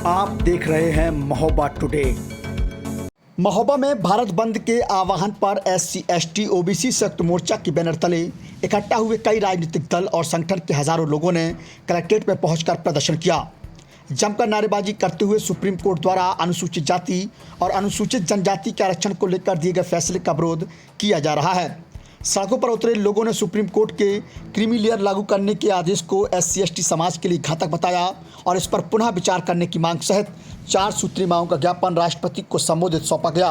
आप देख रहे हैं महोबा टुडे। महोबा में भारत बंद के आह्वान पर SC ST OBC संयुक्त मोर्चा के बैनर तले इकट्ठा हुए कई राजनीतिक दल और संगठन के हजारों लोगों ने कलेक्ट्रेट में पहुंचकर प्रदर्शन किया। जमकर नारेबाजी करते हुए सुप्रीम कोर्ट द्वारा अनुसूचित जाति और अनुसूचित जनजाति के आरक्षण को लेकर दिए गए फैसले का विरोध किया जा रहा है। सड़कों पर उतरे लोगों ने सुप्रीम कोर्ट के क्रीमी लेयर लागू करने के आदेश को SC ST समाज के लिए घातक बताया और इस पर पुनः विचार करने की मांग सहित 4 सूत्री मांगों का ज्ञापन राष्ट्रपति को संबोधित सौंपा गया।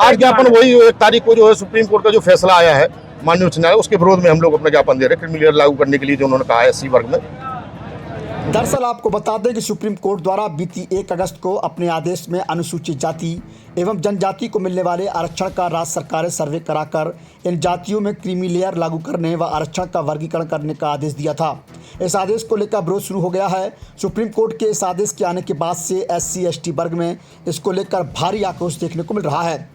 आज ज्ञापन वही 1 तारीख को जो है सुप्रीम कोर्ट का जो फैसला आया है माननीय उच्च न्यायालय, उसके विरोध में हम लोग अपना ज्ञापन दे रहे हैं, क्रीमी लेयर लागू करने के लिए जो उन्होंने कहा है SC वर्ग में। दरअसल आपको बता दें कि सुप्रीम कोर्ट द्वारा बीती 1 अगस्त को अपने आदेश में अनुसूचित जाति एवं जनजाति को मिलने वाले आरक्षण का राज्य सरकारें सर्वे कराकर इन जातियों में क्रीमी लेयर लागू करने व आरक्षण का वर्गीकरण करने का आदेश दिया था। इस आदेश को लेकर विरोध शुरू हो गया है। सुप्रीम कोर्ट के इस आदेश के आने के बाद से SC ST वर्ग में इसको लेकर भारी आक्रोश देखने को मिल रहा है।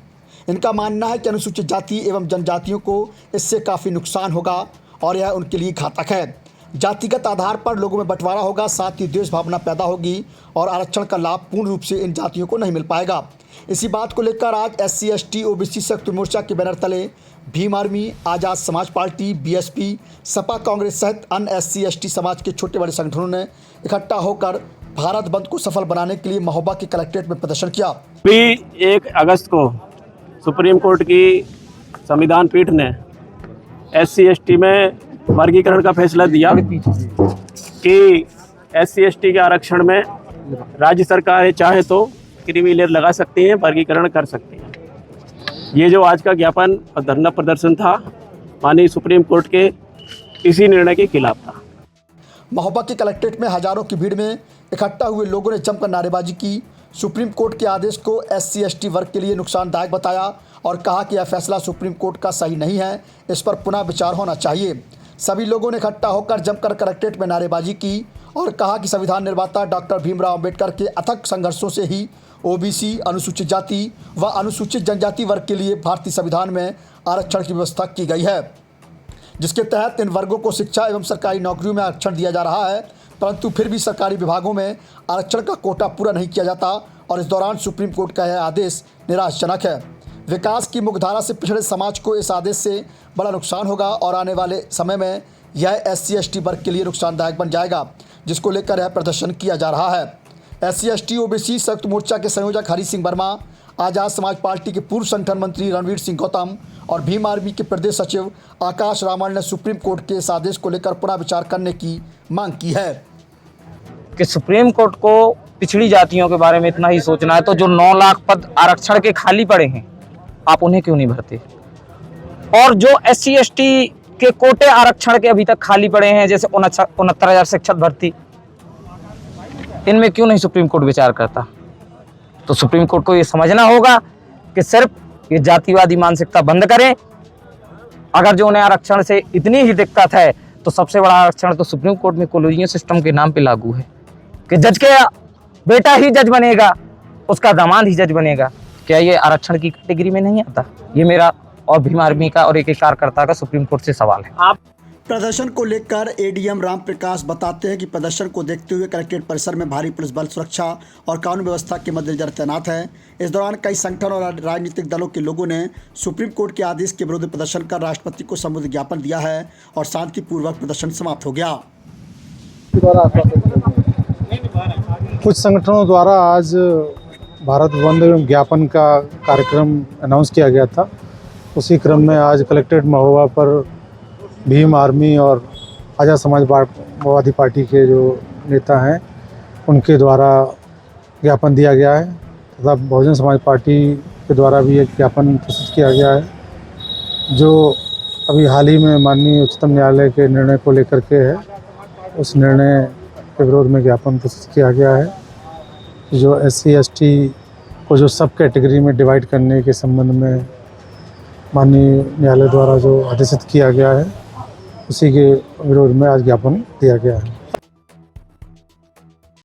इनका मानना है कि अनुसूचित जाति एवं जनजातियों को इससे काफ़ी नुकसान होगा और यह उनके लिए घातक है। जातिगत आधार पर लोगों में बंटवारा होगा, साथ ही द्वेष भावना पैदा होगी और आरक्षण का लाभ पूर्ण रूप से इन जातियों को नहीं मिल पाएगा। इसी बात को लेकर आज SC ST OBC संयुक्त मोर्चा के बैनर तले भीम आर्मी, आज़ाद समाज पार्टी, BSP, सपा कांग्रेस सहित अन्य SC ST समाज के छोटे बड़े संगठनों ने इकट्ठा होकर भारत बंद को सफल बनाने के लिए महोबा के कलेक्ट्रेट में प्रदर्शन किया। 1 अगस्त को सुप्रीम कोर्ट की संविधान पीठ ने SC ST में वर्गीकरण का फैसला दिया कि SC ST के आरक्षण में राज्य सरकार चाहे तो क्रीमी लेयर लगा सकती हैं, वर्गीकरण कर सकती हैं। ये जो आज का ज्ञापन और धरना प्रदर्शन था माननीय सुप्रीम कोर्ट के इसी निर्णय के खिलाफ था। महोबा के कलेक्ट्रेट में हजारों की भीड़ में इकट्ठा हुए लोगों ने जमकर नारेबाजी की, सुप्रीम कोर्ट के आदेश को SC ST वर्ग के लिए नुकसानदायक बताया और कहा कि यह फैसला सुप्रीम कोर्ट का सही नहीं है, इस पर पुनः विचार होना चाहिए। सभी लोगों ने इकट्ठा होकर जमकर कलेक्ट्रेट में नारेबाजी की और कहा कि संविधान निर्माता डॉक्टर भीमराव अंबेडकर के अथक संघर्षों से ही OBC, अनुसूचित जाति व अनुसूचित जनजाति वर्ग के लिए भारतीय संविधान में आरक्षण की व्यवस्था की गई है, जिसके तहत इन वर्गों को शिक्षा एवं सरकारी नौकरियों में आरक्षण दिया जा रहा है। परंतु फिर भी सरकारी विभागों में आरक्षण का कोटा पूरा नहीं किया जाता और इस दौरान सुप्रीम कोर्ट का यह आदेश निराशाजनक है। विकास की मुख्यधारा से पिछड़े समाज को इस आदेश से बड़ा नुकसान होगा और आने वाले समय में यह SC ST वर्ग के लिए नुकसानदायक बन जाएगा, जिसको लेकर यह प्रदर्शन किया जा रहा है। SC ST OBC संयुक्त मोर्चा के संयोजक हरि सिंह वर्मा, आज़ाद समाज पार्टी के पूर्व संगठन मंत्री रणवीर सिंह गौतम और भीम आर्मी के प्रदेश सचिव आकाश रावण ने सुप्रीम कोर्ट के इस आदेश को लेकर पुनः विचार करने की मांग की है कि सुप्रीम कोर्ट को पिछड़ी जातियों के बारे में इतना ही सोचना है तो जो 9 लाख पद आरक्षण के खाली पड़े हैं आप उन्हें क्यों नहीं भरते, और जो SC ST के कोटे आरक्षण के अभी तक खाली पड़े हैं जैसे 69,000 शिक्षक भर्ती, इनमें क्यों नहीं सुप्रीम कोर्ट विचार करता। तो सुप्रीम कोर्ट को ये समझना होगा कि सिर्फ ये जातिवादी मानसिकता बंद करें। अगर जो उन्हें आरक्षण से इतनी ही दिक्कत है तो सबसे बड़ा आरक्षण तो सुप्रीम कोर्ट में कॉलोनियल सिस्टम के नाम पे लागू है कि जज के बेटा ही जज बनेगा, उसका दामाद ही जज बनेगा। क्या ये आरक्षण की कैटेगरी में नहीं आता? ये मेरा और भीम आर्मी का और एक कार्यकर्ता का सुप्रीम कोर्ट से सवाल है। आप प्रदर्शन को लेकर ADM राम प्रकाश बताते हैं कि प्रदर्शन को देखते हुए कलेक्ट्रेट परिसर में भारी पुलिस बल सुरक्षा और कानून व्यवस्था के मद्देनजर तैनात है। इस दौरान कई संगठन और राजनीतिक दलों के लोगों ने सुप्रीम कोर्ट के आदेश के विरुद्ध प्रदर्शन कर राष्ट्रपति को संबोधित ज्ञापन दिया है और शांतिपूर्वक प्रदर्शन समाप्त हो गया। कुछ संगठनों द्वारा आज भारत बंद एवं ज्ञापन का कार्यक्रम अनाउंस किया गया था। उसी क्रम में आज कलेक्ट्रेट महोबा पर भीम आर्मी और आज़ाद समाजवादी पार्टी के जो नेता हैं उनके द्वारा ज्ञापन दिया गया है तथा बहुजन समाज पार्टी के द्वारा भी एक ज्ञापन प्रस्तुत किया गया है, जो अभी हाल ही में माननीय उच्चतम न्यायालय के निर्णय को लेकर के है। उस निर्णय के विरोध में ज्ञापन प्रस्तुत किया गया है, जो SC ST को जो सब कैटेगरी में डिवाइड करने के संबंध में माननीय न्यायालय द्वारा जो आदेशित किया गया है, उसी के विरोध में आज ज्ञापन दिया गया है।